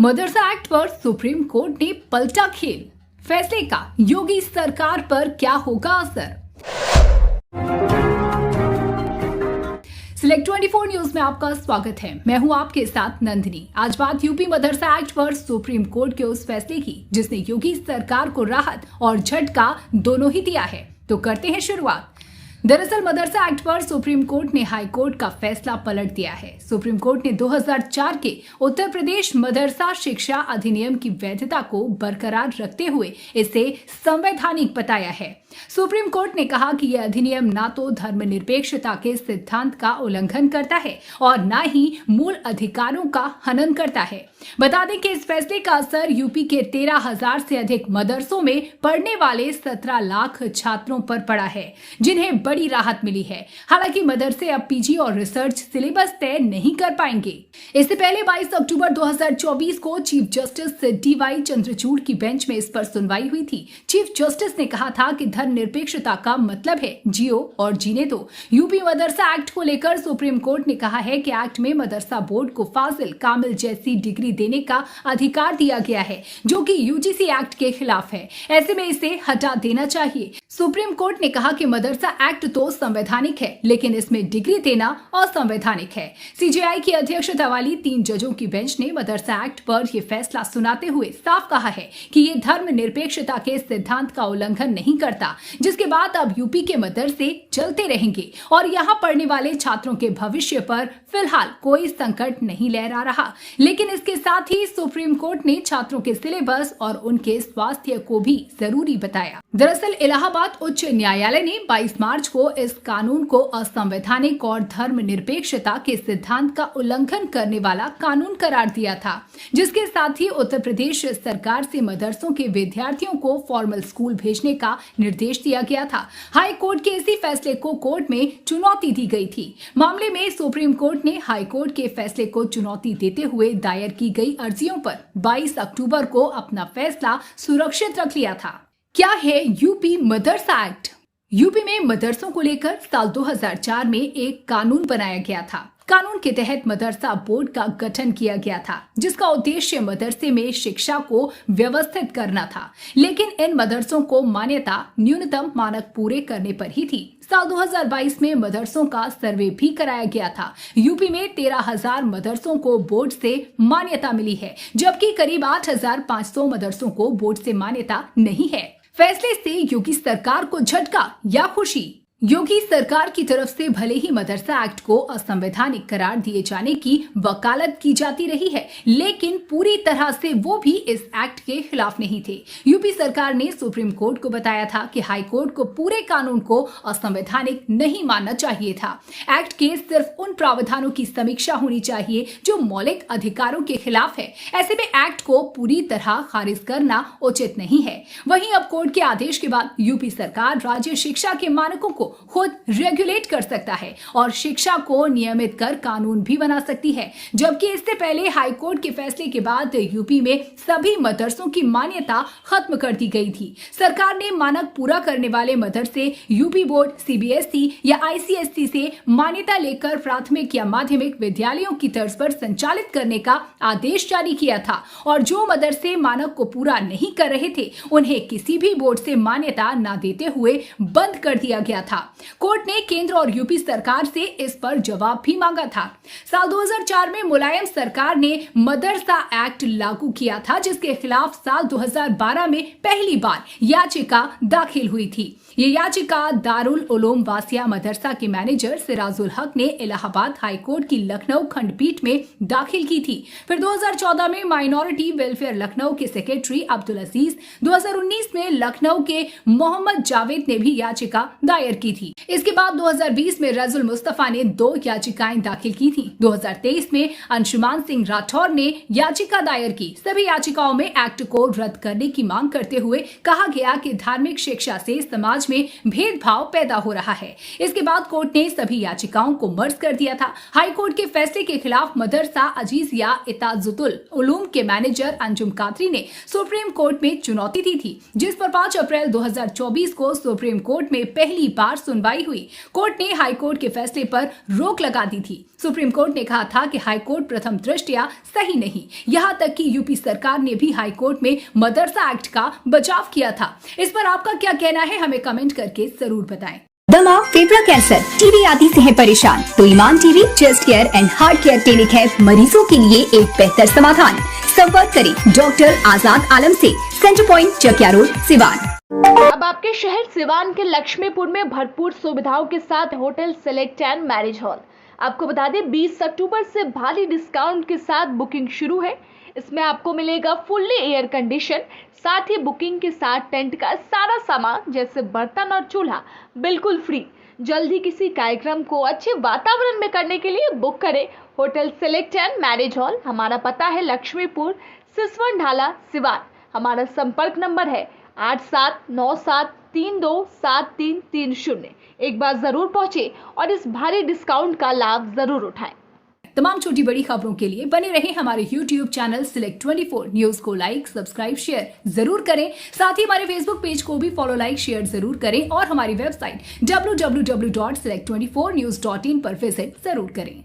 मदरसा act पर supreme court ने पलटा खेल। फैसले का योगी सरकार पर क्या होगा असर? सिलेक्ट 24 न्यूज में आपका स्वागत है। मैं हूं आपके साथ नंदिनी। आज बात यूपी मदरसा एक्ट पर सुप्रीम कोर्ट के उस फैसले की जिसने योगी सरकार को राहत और झटका दोनों ही दिया है। तो करते हैं शुरुआत। दरअसल मदरसा एक्ट पर सुप्रीम कोर्ट ने हाई कोर्ट का फैसला पलट दिया है। सुप्रीम कोर्ट ने 2004 के उत्तर प्रदेश मदरसा शिक्षा अधिनियम की वैधता को बरकरार रखते हुए इसे संवैधानिक बताया है। सुप्रीम कोर्ट ने कहा कि यह अधिनियम ना तो धर्मनिरपेक्षता के सिद्धांत का उल्लंघन करता है और ना ही मूल अधिकारों का हनन करता है। बता दें कि इस फैसले का असर यूपी के 13,000 से अधिक मदरसों में पढ़ने वाले 17 लाख छात्रों पर पड़ा है, जिन्हें बड़ी राहत मिली है। हालांकि मदरसे अब पीजी और रिसर्च सिलेबस तय नहीं कर पाएंगे। इससे पहले 22 अक्टूबर 2024 को चीफ जस्टिस DY चंद्रचूड़ की बेंच में इस पर सुनवाई हुई थी। चीफ जस्टिस ने कहा था कि धर्मनिरपेक्षता का मतलब है जियो और जीने दो। यूपी मदरसा एक्ट को लेकर सुप्रीम कोर्ट ने कहा है कि एक्ट में मदरसा बोर्ड को फाजिल कामिल जैसी डिग्री देने का अधिकार दिया गया है, जो कि UGC एक्ट के खिलाफ है। ऐसे में इसे हटा देना चाहिए। सुप्रीम कोर्ट ने कहा कि मदरसा एक्ट तो संवैधानिक है, लेकिन इसमें डिग्री देना असंवैधानिक है। CJI की अध्यक्षता वाली 3 जजों की बेंच ने मदरसा एक्ट पर यह फैसला सुनाते हुए साफ कहा है कि ये धर्मनिरपेक्षता के सिद्धांत का उल्लंघन नहीं करता, जिसके बाद अब यूपी के मदरसे चलते रहेंगे और यहाँ पढ़ने वाले छात्रों के भविष्य पर फिलहाल कोई संकट नहीं लहरा रहा। लेकिन इसके साथ ही सुप्रीम कोर्ट ने छात्रों के सिलेबस और उनके स्वास्थ्य को भी जरूरी बताया। दरअसल इलाहाबाद उच्च न्यायालय ने 22 मार्च को इस कानून को असंवैधानिक और धर्मनिरपेक्षता के सिद्धांत का उल्लंघन करने वाला कानून करार दिया था, जिसके साथ ही उत्तर प्रदेश सरकार से मदरसों के विद्यार्थियों को फॉर्मल स्कूल भेजने का निर्देश दिया गया था। हाई कोर्ट के इसी फैसले को कोर्ट में चुनौती दी गई थी। मामले में सुप्रीम कोर्ट ने हाई कोर्ट के फैसले को चुनौती देते हुए दायर की गई अर्जियों पर 22 अक्टूबर को अपना फैसला सुरक्षित रख लिया था। क्या है यूपी मदरसा एक्ट? यूपी में मदरसों को लेकर साल 2004 में एक कानून बनाया गया था। कानून के तहत मदरसा बोर्ड का गठन किया गया था, जिसका उद्देश्य मदरसे में शिक्षा को व्यवस्थित करना था। लेकिन इन मदरसों को मान्यता न्यूनतम मानक पूरे करने पर ही थी। साल 2022 में मदरसों का सर्वे भी कराया गया था। यूपी में 13,000 मदरसों को बोर्ड से मान्यता मिली है, जबकि करीब 8,500 मदरसों को बोर्ड से मान्यता नहीं है। फैसले से योगी सरकार को झटका या खुशी? योगी सरकार की तरफ से भले ही मदरसा एक्ट को असंवैधानिक करार दिए जाने की वकालत की जाती रही है, लेकिन पूरी तरह से वो भी इस एक्ट के खिलाफ नहीं थे। यूपी सरकार ने सुप्रीम कोर्ट को बताया था कि हाई कोर्ट को पूरे कानून को असंवैधानिक नहीं मानना चाहिए था। एक्ट के सिर्फ उन प्रावधानों की समीक्षा होनी चाहिए जो मौलिक अधिकारों के खिलाफ है। ऐसे में एक्ट को पूरी तरह खारिज करना उचित नहीं है। वहीं अब कोर्ट के आदेश के बाद यूपी सरकार राज्य शिक्षा के मानकों को खुद रेगुलेट कर सकता है और शिक्षा को नियमित कर कानून भी बना सकती है। जबकि इससे पहले हाई कोर्ट के फैसले के बाद यूपी में सभी मदरसों की मान्यता खत्म कर दी गई थी। सरकार ने मानक पूरा करने वाले मदरसे यूपी बोर्ड, CBSE या ICSE से मान्यता लेकर प्राथमिक या माध्यमिक विद्यालयों की तर्ज पर संचालित करने का आदेश जारी किया था और जो मदरसे मानक को पूरा नहीं कर रहे थे, उन्हें किसी भी बोर्ड से मान्यता न देते हुए बंद कर दिया गया था। कोर्ट ने केंद्र और यूपी सरकार से इस पर जवाब भी मांगा था। साल 2004 में मुलायम सरकार ने मदरसा एक्ट लागू किया था, जिसके खिलाफ साल 2012 में पहली बार याचिका दाखिल हुई थी। ये याचिका दारुल उलूम वासिया मदरसा के मैनेजर सिराजुल हक ने इलाहाबाद हाई कोर्ट की लखनऊ खंडपीठ में दाखिल की थी। फिर 2014 में माइनॉरिटी वेलफेयर लखनऊ के सेक्रेटरी अब्दुल अजीज, 2019 में लखनऊ के मोहम्मद जावेद ने भी याचिका दायर की थी। इसके बाद 2020 में रजुल मुस्तफा ने 2 याचिकाएं दाखिल की थी। 2023 में अंशुमान सिंह राठौर ने याचिका दायर की। सभी याचिकाओं में एक्ट को रद्द करने की मांग करते हुए कहा गया कि धार्मिक शिक्षा से समाज में भेदभाव पैदा हो रहा है। इसके बाद कोर्ट ने सभी याचिकाओं को मर्ज कर दिया था। हाई कोर्ट के फैसले के खिलाफ मदरसा अजीजिया इताजुल उलूम के मैनेजर अंजुम कादरी ने सुप्रीम कोर्ट में चुनौती दी थी, जिस पर 5 अप्रैल 2024 को सुप्रीम कोर्ट में पहली बार सुनवाई हुई, कोर्ट ने हाई कोर्ट के फैसले पर रोक लगा दी थी। सुप्रीम कोर्ट ने कहा था कि हाई कोर्ट प्रथम दृष्टया सही नहीं, यहाँ तक कि यूपी सरकार ने भी हाई कोर्ट में मदरसा एक्ट का बचाव किया था। इस पर आपका क्या कहना है, हमें कमेंट करके जरूर बताएं। दमा, फेफड़ा कैंसर, टीबी आदि से है परेशान तो Iman TB chest care and heart care clinic है मरीजों के लिए एक बेहतर समाधान। संपर्क करें डॉक्टर आजाद आलम से, centre point Chakia road, Siwan. अब आपके शहर सिवान के लक्ष्मीपुर में भरपूर सुविधाओं के साथ hotel select and marriage hall. आपको बता दें 20 अक्टूबर से भारी डिस्काउंट के साथ बुकिंग शुरू है। इसमें आपको मिलेगा फुल्ली एयर कंडीशन, साथ ही बुकिंग के साथ टेंट का सारा सामान जैसे बर्तन और चूल्हा बिल्कुल फ्री। जल्द ही किसी कार्यक्रम को अच्छे वातावरण में करने के लिए बुक करें hotel select and marriage hall. हमारा पता है लक्ष्मीपुर, सिसवन ढाला, सिवान। हमारा संपर्क नंबर है 8797327330। एक बार जरूर पहुंचे और इस भारी डिस्काउंट का लाभ जरूर उठाएं। तमाम छोटी बड़ी खबरों के लिए बने रहें हमारे YouTube चैनल सिलेक्ट 24 न्यूज को लाइक, सब्सक्राइब, शेयर जरूर करें। साथ ही हमारे फेसबुक पेज को भी फॉलो, लाइक, शेयर जरूर करें और हमारी वेबसाइट www.select24news.in पर विजिट जरूर करें।